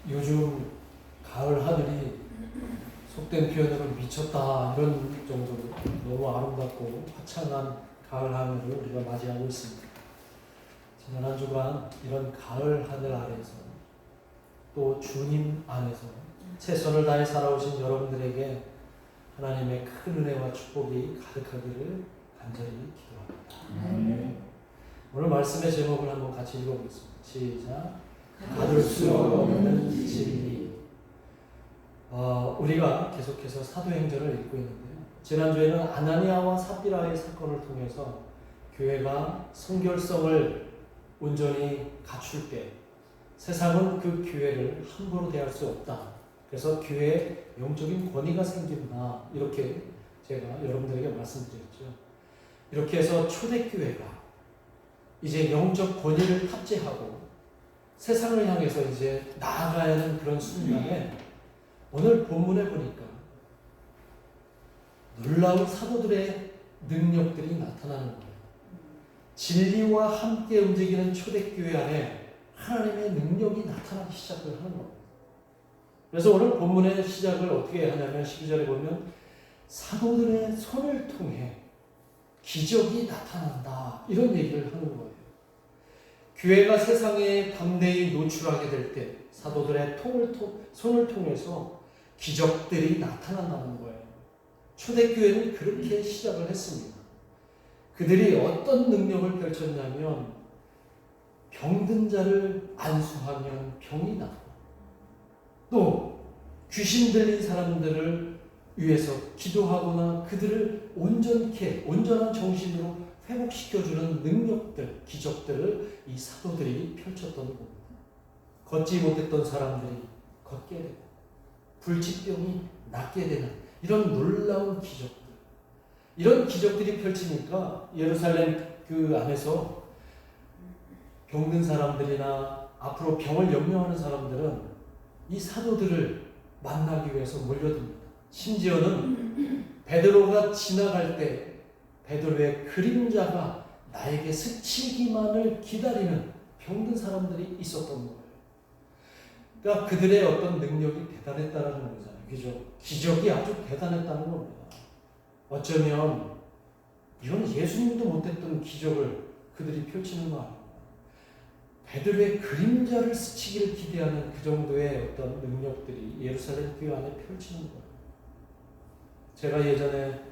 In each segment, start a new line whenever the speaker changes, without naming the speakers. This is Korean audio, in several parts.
요즘 가을 하늘이 속된 표현으로 미쳤다 이런 정도로 너무 아름답고 화창한 가을 하늘을 우리가 맞이하고 있습니다. 지난 한 주간 이런 가을 하늘 아래에서 또 주님 안에서 최선을 다해 살아오신 여러분들에게 하나님의 큰 은혜와 축복이 가득하기를 간절히 기도합니다. 오늘 말씀의 제목을 한번 같이 읽어보겠습니다. 시작. 가둘 수 없는 진리. 우리가 계속해서 사도행전을 읽고 있는데요. 지난주에는 아나니아와 삽비라의 사건을 통해서 교회가 성결성을 온전히 갖출 때 세상은 그 교회를 함부로 대할 수 없다. 그래서 교회에 영적인 권위가 생긴다. 이렇게 제가 여러분들에게 말씀드렸죠. 이렇게 해서 초대교회가 이제 영적 권위를 탑재하고 세상을 향해서 이제 나아가야 하는 그런 순간에 오늘 본문에 보니까 놀라운 사도들의 능력들이 나타나는 거예요. 진리와 함께 움직이는 초대교회 안에 하나님의 능력이 나타나기 시작을 하는 겁니다. 그래서 오늘 본문의 시작을 어떻게 하냐면 12절에 보면 사도들의 손을 통해 기적이 나타난다. 이런 얘기를 하는 거예요. 교회가 세상에 담대히 노출하게 될 때 사도들의 손을 통해서 기적들이 나타난다는 거예요. 초대교회는 그렇게 시작을 했습니다. 그들이 어떤 능력을 펼쳤냐면 병든 자를 안수하면 병이 나고 또 귀신 들린 사람들을 위해서 기도하거나 그들을 온전한 정신으로 회복시켜주는 능력들, 기적들을 이 사도들이 펼쳤던 겁니다. 걷지 못했던 사람들이 걷게 되고 불치병이 낫게 되는 이런 놀라운 기적들. 이런 기적들이 펼치니까 예루살렘 그 안에서 병든 사람들이나 앞으로 병을 염려하는 사람들은 이 사도들을 만나기 위해서 몰려듭니다. 심지어는 베드로가 지나갈 때 베드로의 그림자가 나에게 스치기만을 기다리는 병든 사람들이 있었던 거예요. 그러니까 그들의 어떤 능력이 대단했다는 거잖아요. 그죠? 기적이 아주 대단했다는 겁니다. 어쩌면 이건 예수님도 못했던 기적을 그들이 펼치는 거 아닙니까? 베드로의 그림자를 스치기를 기대하는 그 정도의 어떤 능력들이 예루살렘 교회 안에 펼치는 거예요. 제가 예전에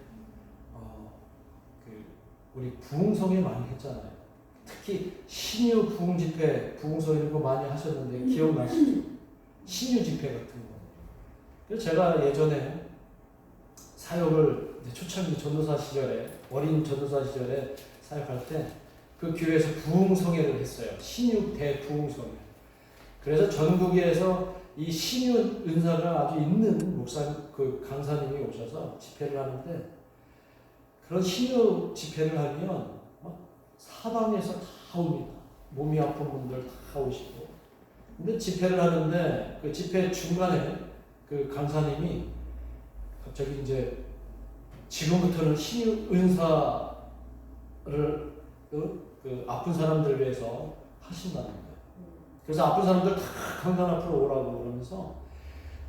우리 부흥성에 많이 했잖아요. 특히 신유 부흥 집회, 부흥성 이런 거 많이 하셨는데 기억나시죠? 신유 집회 같은 거. 그래서 제가 예전에 사역을 초창기 전도사 시절에 어린 전도사 시절에 사역할 때 그 교회에서 부흥성회를 했어요. 신유 대부흥성회. 그래서 전국에서 이 신유 은사가 아주 있는 목사 그 강사님이 오셔서 집회를 하는데 그런 신유 집회를 하면 사방에서 다 옵니다. 몸이 아픈 분들 다 오시고. 근데 집회를 하는데 그 집회 중간에 그 강사님이 갑자기 이제 지금부터는 신유 은사를 그 아픈 사람들을 위해서 하신다는 거예요. 그래서 아픈 사람들 다 강단 앞으로 오라고 그러면서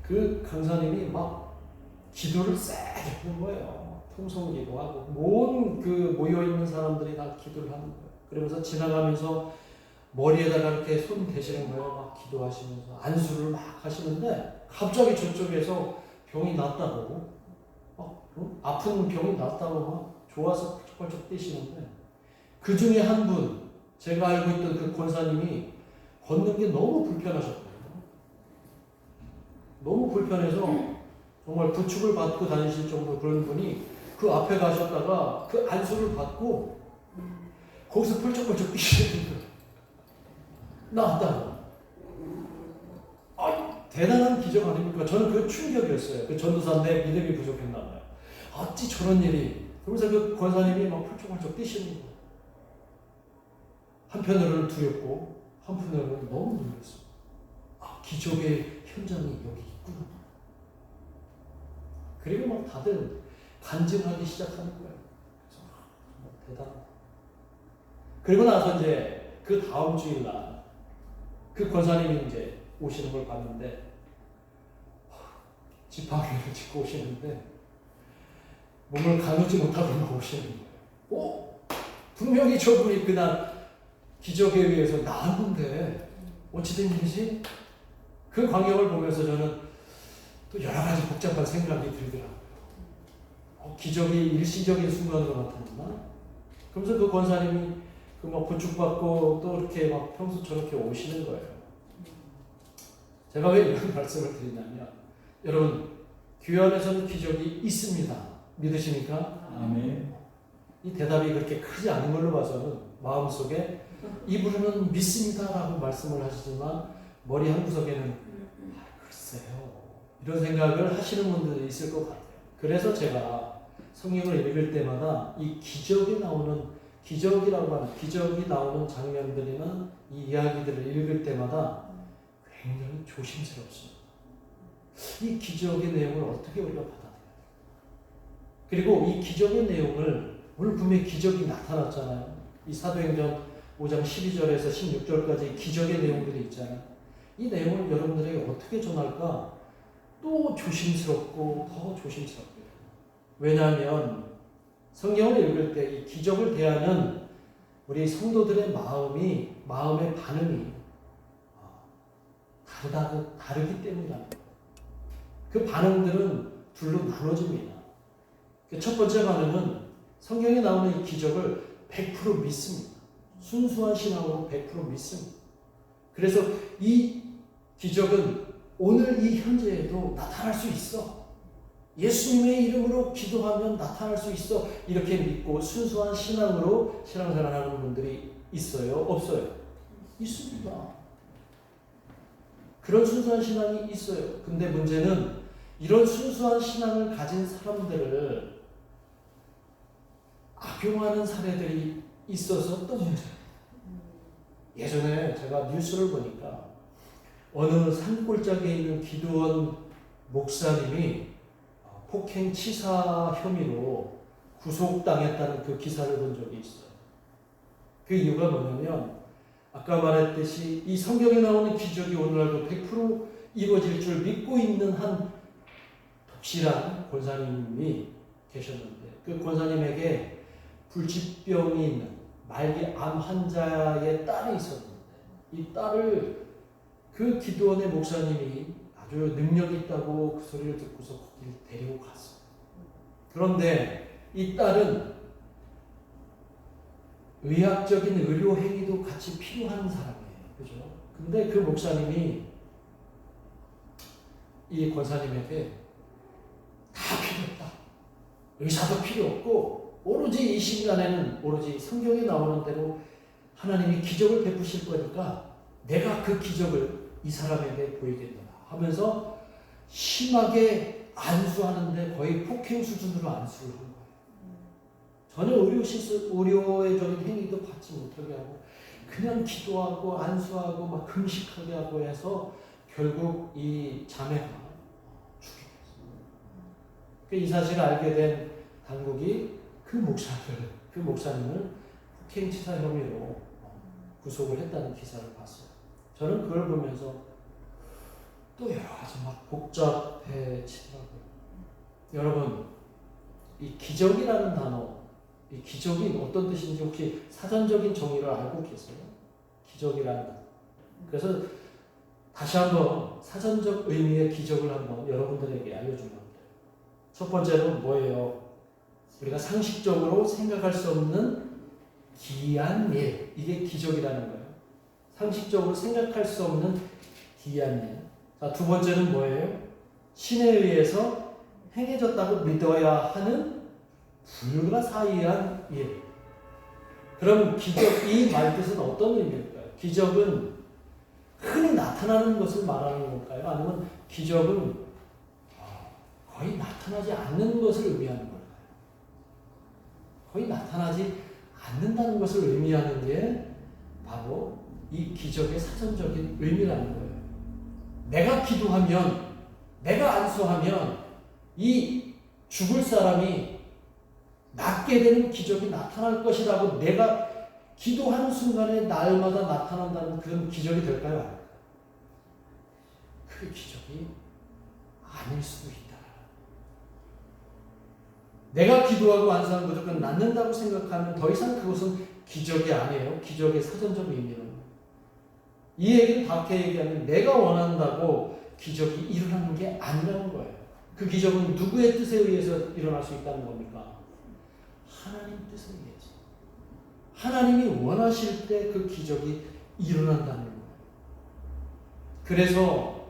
그 강사님이 막 기도를 세게 하는 거예요. 통성기도하고 온 그 모여있는 사람들이 다 기도를 하는 거예요. 그러면서 지나가면서 머리에다가 이렇게 손 대시는 거예요. 막 기도하시면서 안수를 막 하시는데 갑자기 저쪽에서 병이 낫다고 아픈 병이 낫다고 막 좋아서 펄쩍펄쩍 뛰시는데 그 중에 한 분 제가 알고 있던 그 권사님이 걷는 게 너무 불편하셨거든요. 너무 불편해서 정말 부축을 받고 다니실 정도 그런 분이 그 앞에 가셨다가 그 안수를 받고 거기서 펄쩍펄쩍 뛰시는 거예요. 나왔다고. 대단한 기적 아닙니까? 저는 그 충격이었어요. 그 전도사인데 믿음이 부족했나 봐요. 어찌 저런 일이. 그러면서 그 권사님이 막 펄쩍펄쩍 뛰시는 거예요. 한편으로는 두렵고 한편으로는 너무 놀랐어요. 기적의 현장이 여기 있구나. 그리고 막 다들 간증하기 시작하는 거예요. 그래서 정말 대단하다. 그리고 나서 이제 그 다음 주일날 그 권사님이 이제 오시는 걸 봤는데 지팡이를 짚고 오시는데 몸을 가누지 못하고 오시는 거예요. 분명히 저분이 그날 기적에 의해서 나았는데 어찌된 일이지? 그 광경을 보면서 저는 또 여러 가지 복잡한 생각이 들더라고요. 기적이 일시적인 순간으로 나타났나? 그러면서 그 권사님이 막 부축받고 또 이렇게 막 평소처럼 이렇게 오시는 거예요. 제가 왜 이런 말씀을 드리냐면, 여러분, 교회 안에서는 기적이 있습니다. 믿으십니까?
아멘.
이 대답이 그렇게 크지 않은 걸로 봐서는 마음속에 입으로는 믿습니다라고 말씀을 하시지만 머리 한구석에는 글쎄요, 이런 생각을 하시는 분들이 있을 것 같아요. 그래서 제가 성경을 읽을 때마다 이 기적이 나오는, 기적이라고 하는, 기적이 나오는 장면들이나 이 이야기들을 읽을 때마다 굉장히 조심스럽습니다. 이 기적의 내용을 어떻게 우리가 받아들여요? 그리고 이 기적의 내용을, 오늘 분명히 기적이 나타났잖아요. 이 사도행전 5장 12절에서 16절까지 기적의 내용들이 있잖아요. 이 내용을 여러분들에게 어떻게 전할까? 또 조심스럽고 더 조심스럽게. 왜냐하면 성경을 읽을 때 이 기적을 대하는 우리 성도들의 마음의 반응이 다르기 때문이다. 그 반응들은 둘로 나눠집니다. 첫 번째 반응은 성경에 나오는 이 기적을 100% 믿습니다. 순수한 신앙으로 100% 믿습니다. 그래서 이 기적은 오늘 이 현재에도 나타날 수 있어. 예수님의 이름으로 기도하면 나타날 수 있어. 이렇게 믿고 순수한 신앙으로 신앙생활하는 분들이 있어요? 없어요? 있습니다. 그런 순수한 신앙이 있어요. 근데 문제는 이런 순수한 신앙을 가진 사람들을 악용하는 사례들이 있어서 또 문제예요. 예전에 제가 뉴스를 보니까 어느 산골짜기에 있는 기도원 목사님이 폭행 치사 혐의로 구속당했다는 그 기사를 본 적이 있어요. 그 이유가 뭐냐면 아까 말했듯이 이 성경에 나오는 기적이 오늘날도 100% 이루어질 줄 믿고 있는 한 독실한 권사님이 계셨는데, 그 권사님에게 불치병이 있는 말기 암 환자의 딸이 있었는데, 이 딸을 그 기도원의 목사님이 아주 능력이 있다고 그 소리를 듣고서 거기를 데리고 갔어요. 그런데 이 딸은 의학적인 의료 행위도 같이 필요한 사람이에요. 그죠? 근데 그 목사님이 이 권사님에게 다 필요 없다. 의사도 필요 없고 오로지 이 시간에는 오로지 성경에 나오는 대로 하나님이 기적을 베푸실 거니까 내가 그 기적을 이 사람에게 보이겠노라 하면서 심하게 안수하는데 거의 폭행 수준으로 안수를 한 거예요. 전혀 의료적인 행위도 받지 못하게 하고 그냥 기도하고 안수하고 막 금식하게 하고 해서 결국 이 자매가 죽게 됐어요. 이 사실을 알게 된 당국이 그 목사님을 폭행치사 혐의로 구속을 했다는 기사를 봤어요. 저는 그걸 보면서 또 여러 가지 막 복잡해지더라고요. 여러분, 이 기적이라는 단어, 이 기적이 어떤 뜻인지 혹시 사전적인 정의를 알고 계세요? 기적이라는 단어. 그래서 다시 한번 사전적 의미의 기적을 한번 여러분들에게 알려주면 돼요. 첫 번째는 뭐예요? 우리가 상식적으로 생각할 수 없는 기이한 일. 이게 기적이라는 거예요. 상식적으로 생각할 수 없는 기이한 일. 자, 두 번째는 뭐예요? 신에 의해서 행해졌다고 믿어야 하는 불가사의한 일. 그럼 기적, 이 말뜻은 어떤 의미일까요? 기적은 흔히 나타나는 것을 말하는 걸까요? 아니면 기적은 거의 나타나지 않는 것을 의미하는 걸까요? 거의 나타나지 않는다는 것을 의미하는 게 바로 이 기적의 사전적인 의미라는 거예요. 내가 기도하면, 내가 안수하면 이 죽을 사람이 낫게 되는 기적이 나타날 것이라고 내가 기도하는 순간에 날마다 나타난다는 그런 기적이 될까요? 그 기적이 아닐 수도 있다. 내가 기도하고 안수하면 무조건 낫는다고 생각하면 더 이상 그것은 기적이 아니에요. 기적의 사전적 의미는. 이 얘기를 다케 얘기하면 내가 원한다고 기적이 일어나는 게 아니라는 거예요. 그 기적은 누구의 뜻에 의해서 일어날 수 있다는 겁니까? 하나님 뜻에 의해서. 하나님이 원하실 때 그 기적이 일어난다는 거예요. 그래서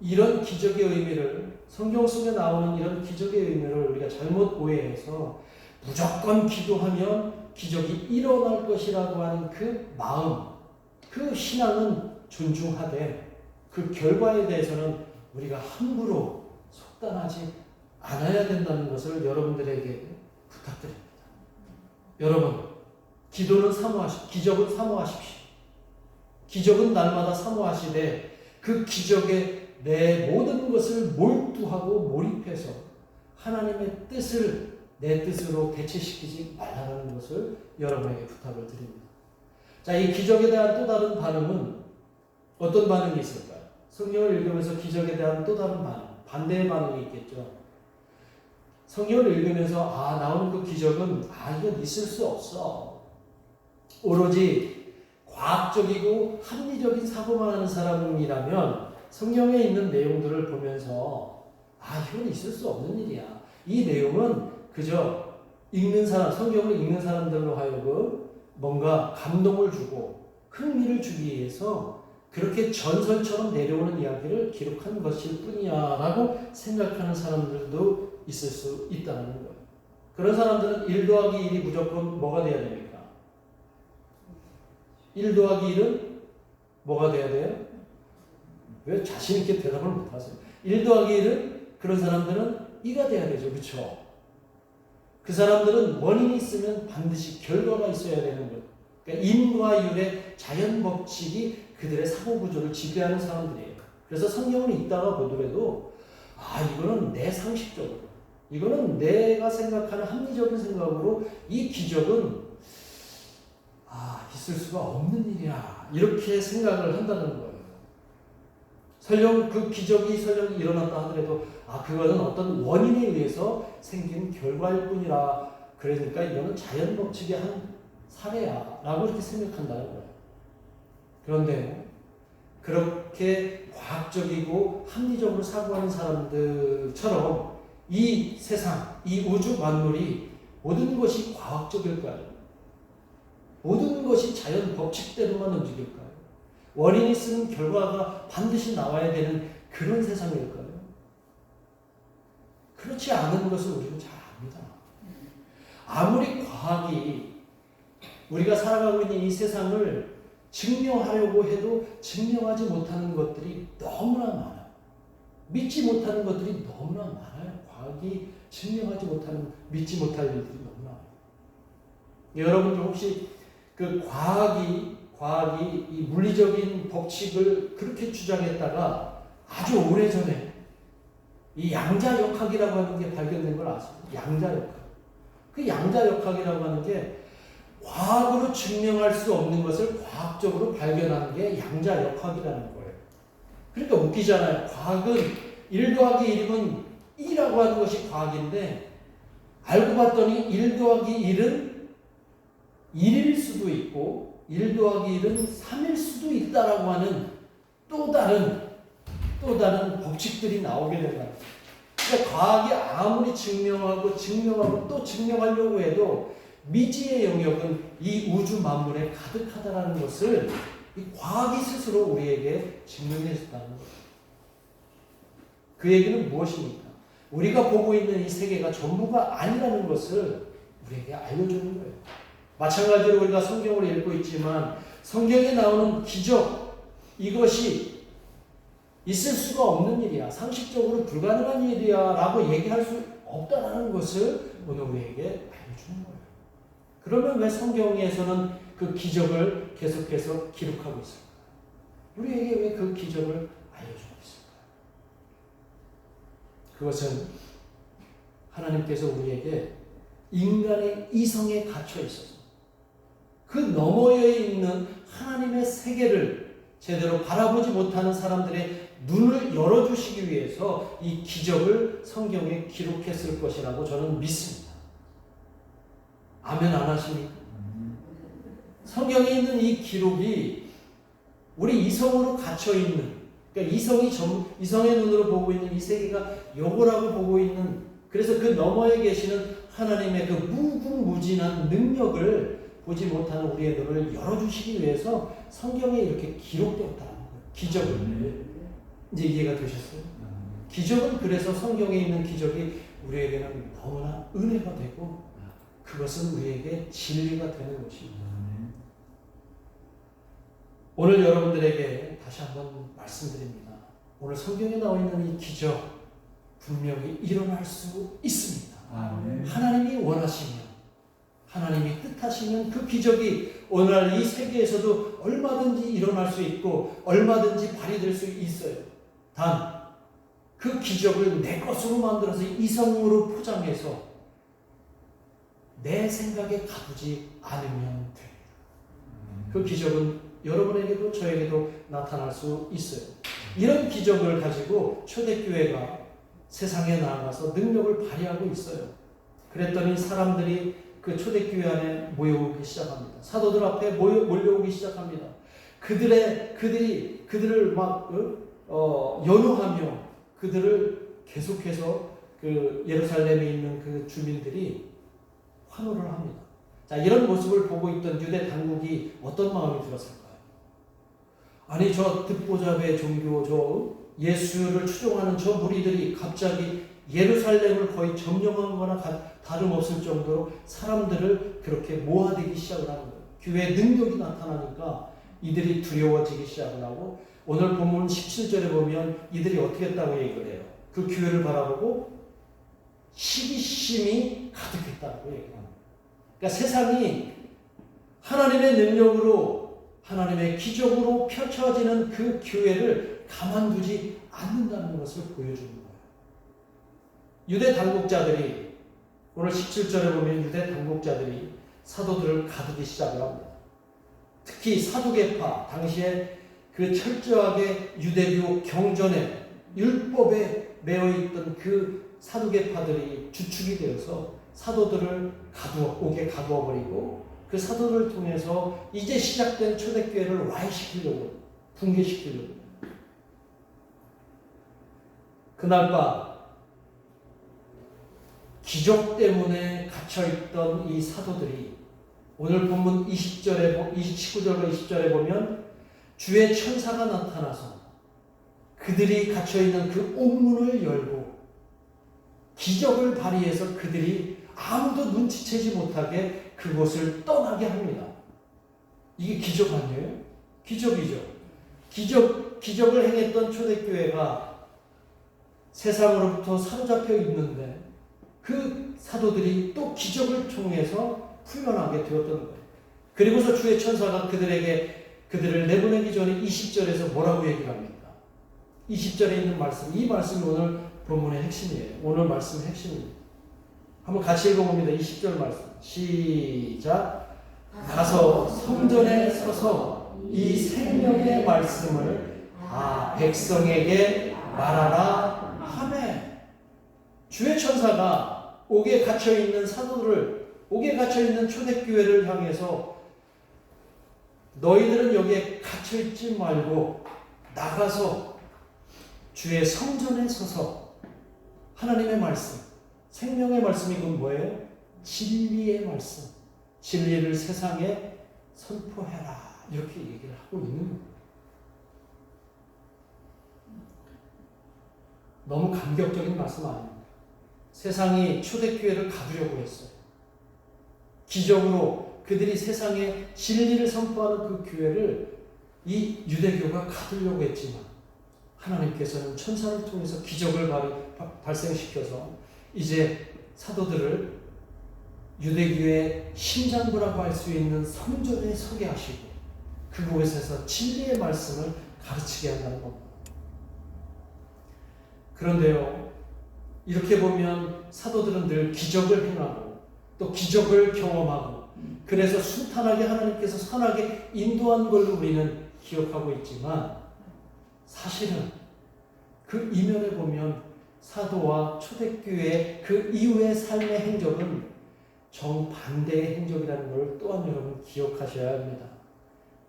이런 기적의 의미를, 성경 속에 나오는 이런 기적의 의미를 우리가 잘못 오해해서 무조건 기도하면 기적이 일어날 것이라고 하는 그 마음, 그 신앙은 존중하되 그 결과에 대해서는 우리가 함부로 속단하지 않아야 된다는 것을 여러분들에게 부탁드립니다. 여러분, 기도는 사모하십시오. 기적은 사모하십시오. 기적은 날마다 사모하시되 그 기적에 내 모든 것을 몰두하고 몰입해서 하나님의 뜻을 내 뜻으로 대체시키지 말라는 것을 여러분에게 부탁을 드립니다. 자, 이 기적에 대한 또 다른 반응은 어떤 반응이 있을까요? 성경을 읽으면서 기적에 대한 또 다른 반응, 반대의 반응이 있겠죠. 성경을 읽으면서 나오는 그 기적은 이건 있을 수 없어. 오로지 과학적이고 합리적인 사고만 하는 사람이라면 성경에 있는 내용들을 보면서 이건 있을 수 없는 일이야. 이 내용은 그저 읽는 사람, 성경을 읽는 사람들로 하여금 뭔가 감동을 주고 흥미를 주기 위해서 그렇게 전설처럼 내려오는 이야기를 기록한 것일 뿐이야 라고 생각하는 사람들도 있을 수 있다는 거예요. 그런 사람들은 1 더하기 1이 무조건 뭐가 돼야 됩니까? 1 더하기 1은 뭐가 돼야 돼요? 왜 자신 있게 대답을 못하세요? 1 더하기 1은 그런 사람들은 2가 돼야 되죠. 그렇죠? 그 사람들은 원인이 있으면 반드시 결과가 있어야 되는 거예요. 그러니까 인과 율의 자연 법칙이 그들의 사고 구조를 지배하는 사람들이에요. 그래서 성경을 읽다가 보더라도 이거는 내 상식적으로, 이거는 내가 생각하는 합리적인 생각으로 이 기적은 있을 수가 없는 일이야. 이렇게 생각을 한다는 거예요. 설령 그 기적이 설령 일어났다 하더라도 그거는 어떤 원인에 의해서 생긴 결과일 뿐이라, 그러니까 이거는 자연 법칙의 한 사례야 라고 이렇게 생각한다는 거예요. 그런데 그렇게 과학적이고 합리적으로 사고하는 사람들처럼 이 세상, 이 우주 만물이 모든 것이 과학적일까요? 모든 것이 자연 법칙대로만 움직일까요? 원인이 있으면 결과가 반드시 나와야 되는 그런 세상일까요? 그렇지 않은 것을 우리는 잘 압니다. 아무리 과학이 우리가 살아가고 있는 이 세상을 증명하려고 해도 증명하지 못하는 것들이 너무나 많아요. 믿지 못하는 것들이 너무나 많아요. 과학이 증명하지 못하는, 믿지 못할 일들이 너무나 많아요. 여러분들 혹시 그 과학이 이 물리적인 법칙을 그렇게 주장했다가 아주 오래전에 이 양자역학이라고 하는 게 발견된 걸 아세요? 양자역학. 그 양자역학이라고 하는 게 과학으로 증명할 수 없는 것을 과학적으로 발견하는 게 양자역학이라는 거예요. 그러니까 웃기잖아요. 과학은 1 더하기 1이면 2라고 하는 것이 과학인데 알고 봤더니 1 더하기 1은 1일 수도 있고 1 더하기 1은 3일 수도 있다라고 하는 또 다른 법칙들이 나오게 된다. 그러니까 과학이 아무리 증명하고 또 증명하려고 해도 미지의 영역은 이 우주 만물에 가득하다라는 것을 이 과학이 스스로 우리에게 증명해 줬다는 거예요. 그 얘기는 무엇입니까? 우리가 보고 있는 이 세계가 전부가 아니라는 것을 우리에게 알려주는 거예요. 마찬가지로 우리가 성경을 읽고 있지만 성경에 나오는 기적, 이것이 있을 수가 없는 일이야, 상식적으로 불가능한 일이야 라고 얘기할 수 없다는 것을 오늘 우리에게 알려주는 거예요. 그러면 왜 성경에서는 그 기적을 계속해서 기록하고 있을까요? 우리에게 왜 그 기적을 알려주고 있을까요? 그것은 하나님께서 우리에게 인간의 이성에 갇혀 있어서 그 너머에 있는 하나님의 세계를 제대로 바라보지 못하는 사람들의 눈을 열어주시기 위해서 이 기적을 성경에 기록했을 것이라고 저는 믿습니다. 아멘 안 하십니까? 성경에 있는 이 기록이 우리 이성으로 갇혀있는, 그러니까 이성의 눈으로 보고 있는 이 세계가 요거라고 보고 있는, 그래서 그 너머에 계시는 하나님의 그 무궁무진한 능력을 보지 못하는 우리의 눈을 열어주시기 위해서 성경에 이렇게 기록되었다는 거예요. 기적을. 이제 이해가 되셨어요? 기적은 그래서 성경에 있는 기적이 우리에게는 너무나 은혜가 되고 그것은 우리에게 진리가 되는 것입니다. 오늘 여러분들에게 다시 한번 말씀드립니다. 오늘 성경에 나와 있는 이 기적 분명히 일어날 수 있습니다. 하나님이 원하시면, 하나님이 뜻하시면 그 기적이 오늘날 이 세계에서도 얼마든지 일어날 수 있고 얼마든지 발휘될 수 있어요. 단 그 기적을 내 것으로 만들어서 이성으로 포장해서 내 생각에 가두지 않으면 됩니다. 그 기적은 여러분에게도 저에게도 나타날 수 있어요. 이런 기적을 가지고 초대교회가 세상에 나아가서 능력을 발휘하고 있어요. 그랬더니 사람들이 그 초대교회 안에 모여오기 시작합니다. 사도들 앞에 몰려오기 시작합니다. 그들이 그들을 막 연호하며 그들을 계속해서 그 예루살렘에 있는 그 주민들이 환호를 합니다. 자, 이런 모습을 보고 있던 유대 당국이 어떤 마음이 들었을까요? 아니, 저 듣보잡의 종교, 저 예수를 추종하는 저 무리들이 갑자기 예루살렘을 거의 점령한 거나 다름없을 정도로 사람들을 그렇게 모아대기 시작을 하는 거예요. 교회의 능력이 나타나니까 이들이 두려워지기 시작을 하고, 오늘 본문 17절에 보면 이들이 어떻게 했다고 얘기를 해요. 그 교회를 바라보고 시기심이 가득했다고 얘기합니다. 그러니까 세상이 하나님의 능력으로, 하나님의 기적으로 펼쳐지는 그 교회를 가만두지 않는다는 것을 보여주는 거예요. 유대 당국자들이, 오늘 17절에 보면 유대 당국자들이 사도들을 가두기 시작을 합니다. 특히 사두개파, 당시에 그 철저하게 유대교 경전에 율법에 매여있던 그 사두개파들이 주축이 되어서 사도들을 오게 가두어버리고 그 사도를 통해서 이제 시작된 초대교회를 와해시키려고, 붕괴시키려고. 그날 밤 기적 때문에 갇혀있던 이 사도들이 오늘 본문 19절과 20절에 보면 주의 천사가 나타나서 그들이 갇혀있는 그 옥문을 열고 기적을 발휘해서 그들이 아무도 눈치채지 못하게 그곳을 떠나게 합니다. 이게 기적 아니에요? 기적이죠. 기적을 행했던 초대교회가 세상으로부터 사로잡혀 있는데 그 사도들이 또 기적을 통해서 풀려나게 되었던 거예요. 그리고서 주의 천사가 그들을 내보내기 전에 20절에서 뭐라고 얘기를 합니까? 20절에 있는 말씀, 이 말씀이 오늘 본문의 핵심이에요. 오늘 말씀의 핵심입니다. 한번 같이 읽어봅니다. 20절 말씀. 시작. 가서 성전에 서서 이 생명의 말씀을 다 백성에게 말하라 하매. 주의 천사가 옥에 갇혀있는 사도들을, 옥에 갇혀있는 초대교회를 향해서 너희들은 여기에 갇혀있지 말고 나가서 주의 성전에 서서 하나님의 말씀, 생명의 말씀이 그건 뭐예요? 진리의 말씀, 진리를 세상에 선포해라, 이렇게 얘기를 하고 있는 거예요. 너무 감격적인 말씀 아닙니다. 세상이 초대교회를 가두려고 했어요. 기적으로 그들이 세상에 진리를 선포하는 그 교회를 이 유대교가 가두려고 했지만 하나님께서는 천사를 통해서 기적을 발생시켜서 이제 사도들을 유대교의 심장부라고 할 수 있는 성전에 서게 하시고 그곳에서 진리의 말씀을 가르치게 한다는 겁니다. 그런데요, 이렇게 보면 사도들은 늘 기적을 행하고 또 기적을 경험하고 그래서 순탄하게 하나님께서 선하게 인도한 걸로 우리는 기억하고 있지만 사실은 그 이면에 보면 사도와 초대교회 그 이후의 삶의 행적은 정반대의 행적이라는 걸 또한 여러분 기억하셔야 합니다.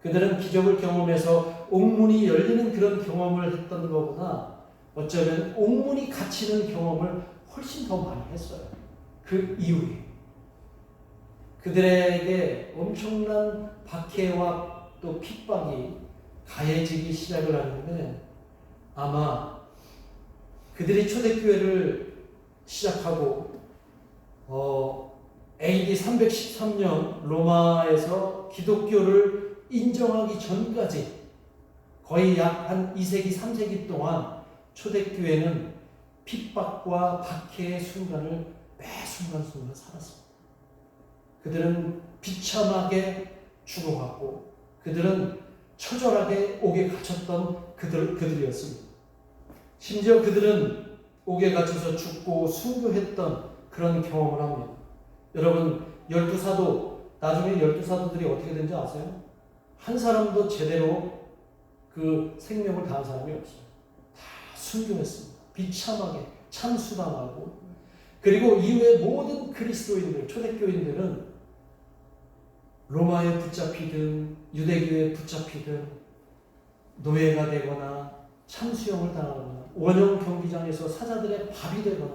그들은 기적을 경험해서 옥문이 열리는 그런 경험을 했던 것보다 어쩌면 옥문이 갇히는 경험을 훨씬 더 많이 했어요. 그 이후에 그들에게 엄청난 박해와 또 핍박이 가해지기 시작을 하는데 아마 그들이 초대교회를 시작하고 AD 313년 로마에서 기독교를 인정하기 전까지 거의 약 한 2세기, 3세기 동안 초대교회는 핍박과 박해의 순간을 매 순간순간 살았습니다. 그들은 비참하게 죽어갔고 그들은 처절하게 옥에 갇혔던 그들이었습니다. 심지어 그들은 옥에 갇혀서 죽고 순교했던 그런 경험을 합니다. 여러분 12사도 나중에 12사도들이 어떻게 된지 아세요? 한 사람도 제대로 그 생명을 다한 사람이 없어요. 다 순교했습니다. 비참하게 참수당하고 그리고 이후에 모든 그리스도인들, 초대교인들은 로마에 붙잡히든 유대교에 붙잡히든 노예가 되거나 참수형을 당하거나 원형 경기장에서 사자들의 밥이 되거나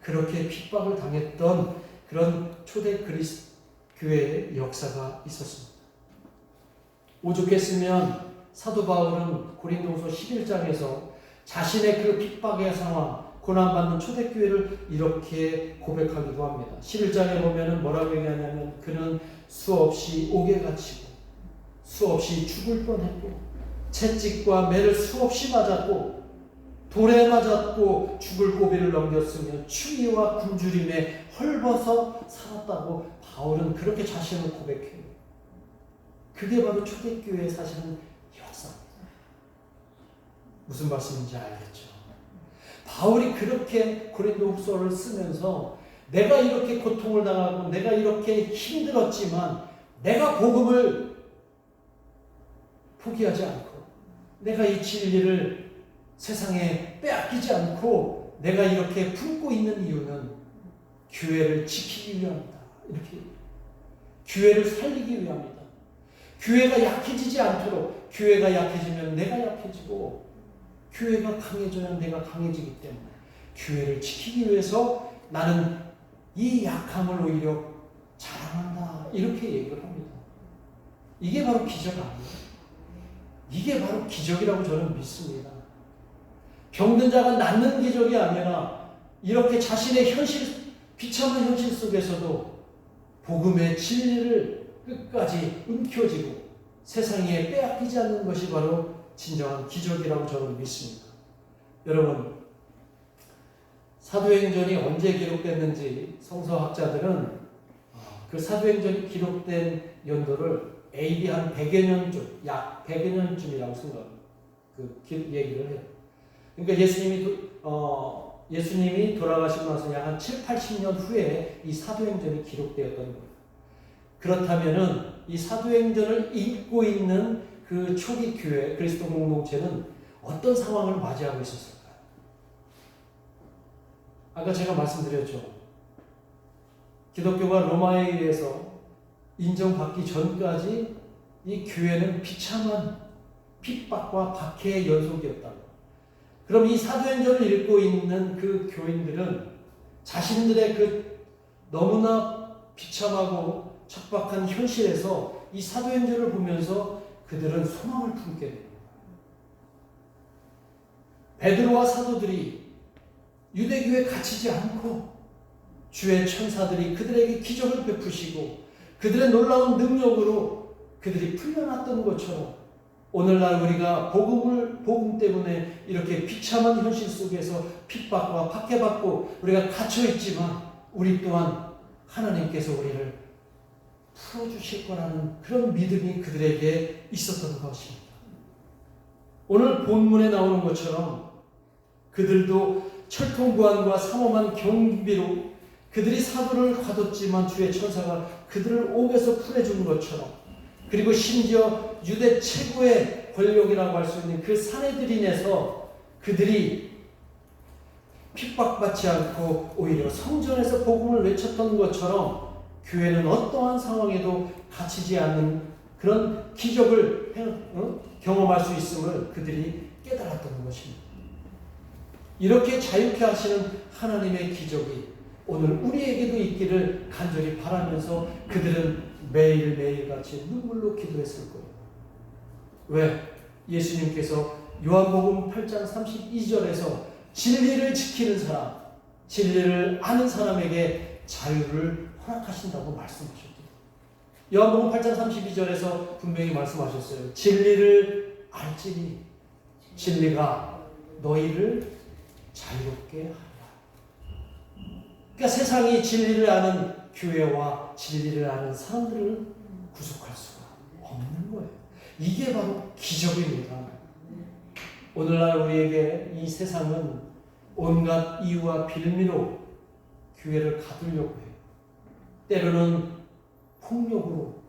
그렇게 핍박을 당했던 그런 초대 그리스도교회의 역사가 있었습니다. 오죽했으면 사도 바울은 고린도후서 11장에서 자신의 그 핍박의 상황, 고난받는 초대교회를 이렇게 고백하기도 합니다. 11장에 보면 뭐라고 얘기하냐면 그는 수없이 옥에 갇히고 수없이 죽을 뻔했고 채찍과 매를 수없이 맞았고 돌에 맞았고 죽을 고비를 넘겼으며 추위와 굶주림에 헐벗어 살았다고 바울은 그렇게 자신을 고백해요. 그게 바로 초대교회의 사실은 역사입니다. 무슨 말씀인지 알겠죠? 바울이 그렇게 고린도후서를 쓰면서 내가 이렇게 고통을 당하고 내가 이렇게 힘들었지만 내가 복음을 포기하지 않고 내가 이 진리를 세상에 빼앗기지 않고 내가 이렇게 품고 있는 이유는 교회를 지키기 위함이다. 이렇게 교회를 살리기 위함이다. 교회가 약해지지 않도록 교회가 약해지면 내가 약해지고 교회가 강해져야 내가 강해지기 때문에 교회를 지키기 위해서 나는 이 약함을 오히려 자랑한다. 이렇게 얘기를 합니다. 이게 바로 기적 아니에요? 이게 바로 기적이라고 저는 믿습니다. 병든 자가 낫는 기적이 아니라 이렇게 자신의 현실, 비참한 현실 속에서도 복음의 진리를 끝까지 움켜쥐고 세상에 빼앗기지 않는 것이 바로 진정한 기적이라고 저는 믿습니다. 여러분, 사도행전이 언제 기록됐는지 성서학자들은 그 사도행전이 기록된 연도를 AD 한 100여 년쯤, 약 100여 년쯤이라고 얘기를 해요. 그러니까 예수님이 돌아가시고 나서 약 한 7, 80년 후에 이 사도행전이 기록되었던 거예요. 그렇다면은 이 사도행전을 읽고 있는 그 초기 교회, 그리스도 공동체는 어떤 상황을 맞이하고 있었을까요? 아까 제가 말씀드렸죠. 기독교가 로마에 의해서 인정받기 전까지 이 교회는 비참한 핍박과 박해의 연속이었다. 그럼 이 사도행전을 읽고 있는 그 교인들은 자신들의 그 너무나 비참하고 척박한 현실에서 이 사도행전을 보면서 그들은 소망을 품게 됩니다. 베드로와 사도들이 유대교에 갇히지 않고 주의 천사들이 그들에게 기적을 베푸시고 그들의 놀라운 능력으로 그들이 풀려났던 것처럼 오늘날 우리가 복음 때문에 이렇게 비참한 현실 속에서 핍박과 박해받고 우리가 갇혀있지만 우리 또한 하나님께서 우리를 풀어주실 거라는 그런 믿음이 그들에게 있었던 것입니다. 오늘 본문에 나오는 것처럼 그들도 철통부안과 삼엄한 경비로 그들이 사도를 가뒀지만 주의 천사가 그들을 옥에서 풀어준 것처럼 그리고 심지어 유대 최고의 권력이라고 할 수 있는 그 사내들인에서 그들이 핍박받지 않고 오히려 성전에서 복음을 외쳤던 것처럼 교회는 어떠한 상황에도 갇히지 않는 그런 기적을 경험할 수 있음을 그들이 깨달았던 것입니다. 이렇게 자유케 하시는 하나님의 기적이 오늘 우리에게도 있기를 간절히 바라면서 그들은 매일매일 같이 눈물로 기도했을 거예요. 왜? 예수님께서 요한복음 8장 32절에서 진리를 지키는 사람, 진리를 아는 사람에게 자유를 허락하신다고 말씀하셨죠. 요한복음 8장 32절에서 분명히 말씀하셨어요. 진리를 알지니 진리가 너희를 자유롭게 하리라. 그러니까 세상이 진리를 아는 교회와 진리를 아는 사람들을 구속할 수가 없는 거예요. 이게 바로 기적입니다. 오늘날 우리에게 이 세상은 온갖 이유와 빌미로 교회를 가두려고 해요. 때로는 폭력으로,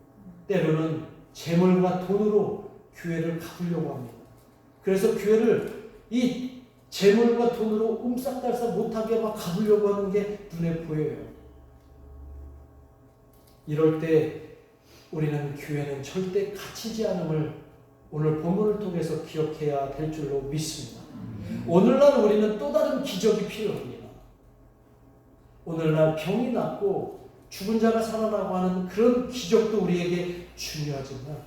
때로는 재물과 돈으로 교회를 가두려고 합니다. 그래서 교회를 이 재물과 돈으로 옴싹달싹 못하게 막 가두려고 하는 게 눈에 보여요. 이럴 때 우리는 교회는 절대 갇히지 않음을 오늘 본문을 통해서 기억해야 될 줄로 믿습니다. 오늘날 우리는 또 다른 기적이 필요합니다. 오늘날 병이 낫고 죽은 자가 살아나고 하는 그런 기적도 우리에게 중요하지만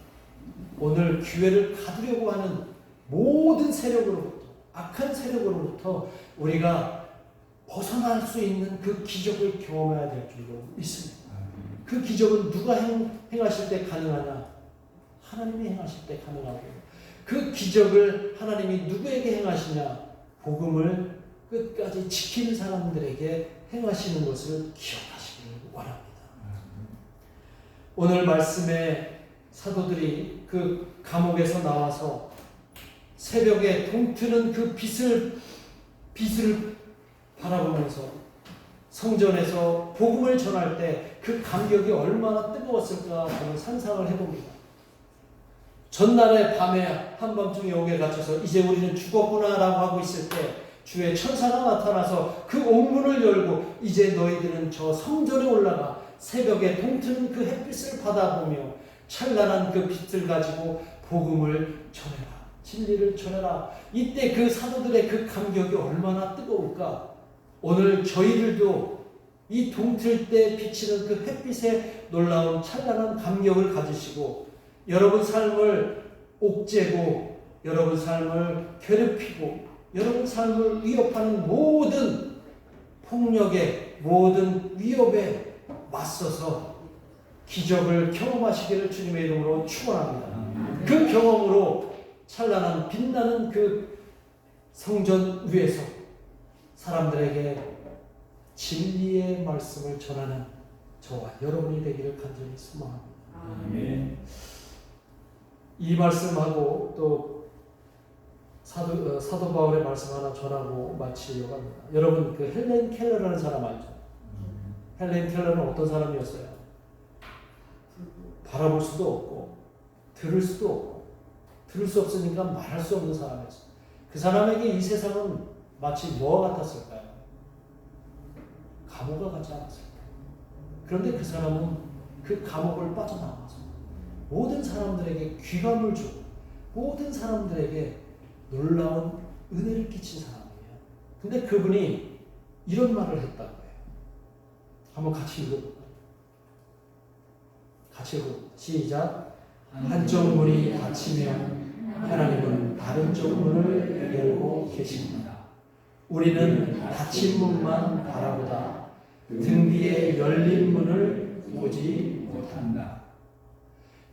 오늘 교회를 가두려고 하는 모든 세력으로부터, 악한 세력으로부터 우리가 벗어날 수 있는 그 기적을 경험해야 될 줄로 믿습니다. 그 기적은 누가 행하실 때 가능하냐? 하나님이 행하실 때 가능하고, 그 기적을 하나님이 누구에게 행하시냐? 복음을 끝까지 지키는 사람들에게 행하시는 것을 기억하시기를 원합니다. 오늘 말씀에 사도들이 그 감옥에서 나와서 새벽에 동트는 그 빛을 바라보면서 성전에서 복음을 전할 때 그 감격이 얼마나 뜨거웠을까 저는 상상을 해봅니다. 전날에 밤에 한밤중에 옥에 갇혀서 이제 우리는 죽었구나라고 하고 있을 때 주의 천사가 나타나서 그 옥문을 열고 이제 너희들은 저 성전에 올라가 새벽에 동트는 그 햇빛을 받아보며 찬란한 그 빛을 가지고 복음을 전해라. 진리를 전해라. 이때 그 사도들의 그 감격이 얼마나 뜨거울까. 오늘 저희들도 이 동틀 때 비치는 그 햇빛에 놀라운 찬란한 감격을 가지시고 여러분 삶을 옥죄고 여러분 삶을 괴롭히고 여러분 삶을 위협하는 모든 폭력에 모든 위협에 맞서서 기적을 경험하시기를 주님의 이름으로 축원합니다. 그 경험으로 찬란한 빛나는 그 성전 위에서 사람들에게 진리의 말씀을 전하는 저와 여러분이 되기를 간절히 소망합니다. 아멘. 이 말씀하고 또 사도 바울의 말씀 하나 전하고 마치려고 합니다. 여러분 그 헬렌 켈러라는 사람 알죠? 헬렌 켈러는 어떤 사람이었어요? 바라볼 수도 없고 들을 수도 없고 들을 수 없으니까 말할 수 없는 사람이었어요. 그 사람에게 이 세상은 마치 뭐와 같았을까요? 감옥과 같지 않았을까요? 그런데 그 사람은 그 감옥을 빠져나와서 모든 사람들에게 귀감을 주고 모든 사람들에게 놀라운 은혜를 끼친 사람이에요. 근데 그분이 이런 말을 했다고 해요. 한번 같이 읽어볼까요? 같이 읽어볼까요? 시작. 한쪽 문이 닫히면 하나님은 다른 쪽 문을 열고 계십니다. 우리는 닫힌 문만 바라보다 등 뒤에 열린 문을 보지 못한다.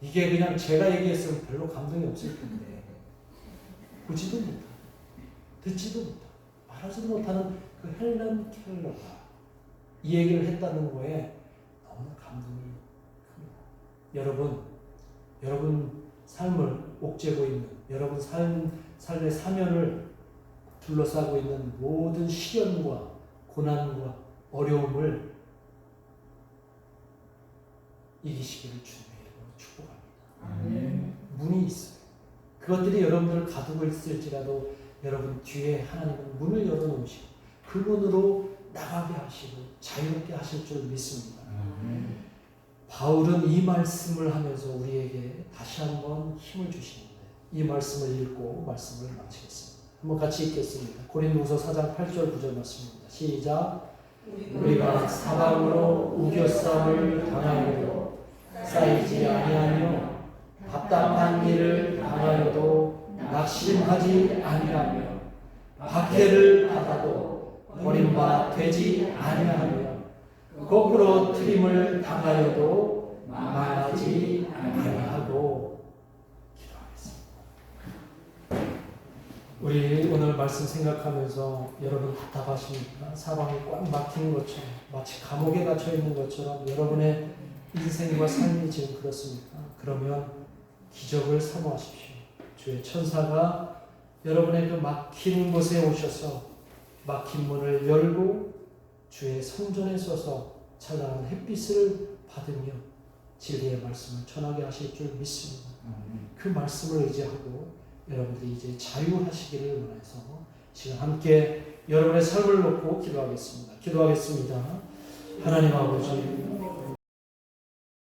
이게 그냥 제가 얘기했으면 별로 감동이 없을 텐데 보지도 못하고 듣지도 못하고 말하지도 못하는 그 헬렌 켈러가 이 얘기를 했다는 거에 너무 감동이 큽니다. 여러분 삶을 옥죄고 있는 여러분 삶의 사면을 둘러싸고 있는 모든 시련과 고난과 어려움을 이기시기를 주님의 이름으로 축복합니다. 문이 있어요. 그것들이 여러분들을 가두고 있을지라도 여러분 뒤에 하나님은 문을 열어놓으시고 그 문으로 나가게 하시고 자유롭게 하실 줄 믿습니다. 바울은 이 말씀을 하면서 우리에게 다시 한번 힘을 주시는데 이 말씀을 읽고 말씀을 마치겠습니다. 한번 같이 읽겠습니다. 고린도후서 4장 8절 9절 말씀입니다. 시작. 우리가 사방으로 우겨싸움을 당하여도 쌓이지 아니하며 답답한 일을 당하여도 낙심하지 아니하며 박해를 받아도 버림받지 아니하며 거꾸로 트림을 당하여도 망하지 아니하고. 기도하겠습니다. 우리 오늘 말씀 생각하면서 여러분 답답하십니까? 사방이 꽉 막힌 것처럼 마치 감옥에 갇혀 있는 것처럼 여러분의 인생과 삶이 지금 그렇습니까? 그러면 기적을 사모하십시오. 주의 천사가 여러분의 그 막힌 곳에 오셔서 막힌 문을 열고 주의 성전에 서서 찬란한 햇빛을 받으며 진리의 말씀을 전하게 하실 줄 믿습니다. 그 말씀을 의지하고 여러분들이 이제 자유하시기를 원해서 지금 함께 여러분의 삶을 놓고 기도하겠습니다. 하나님 아버지,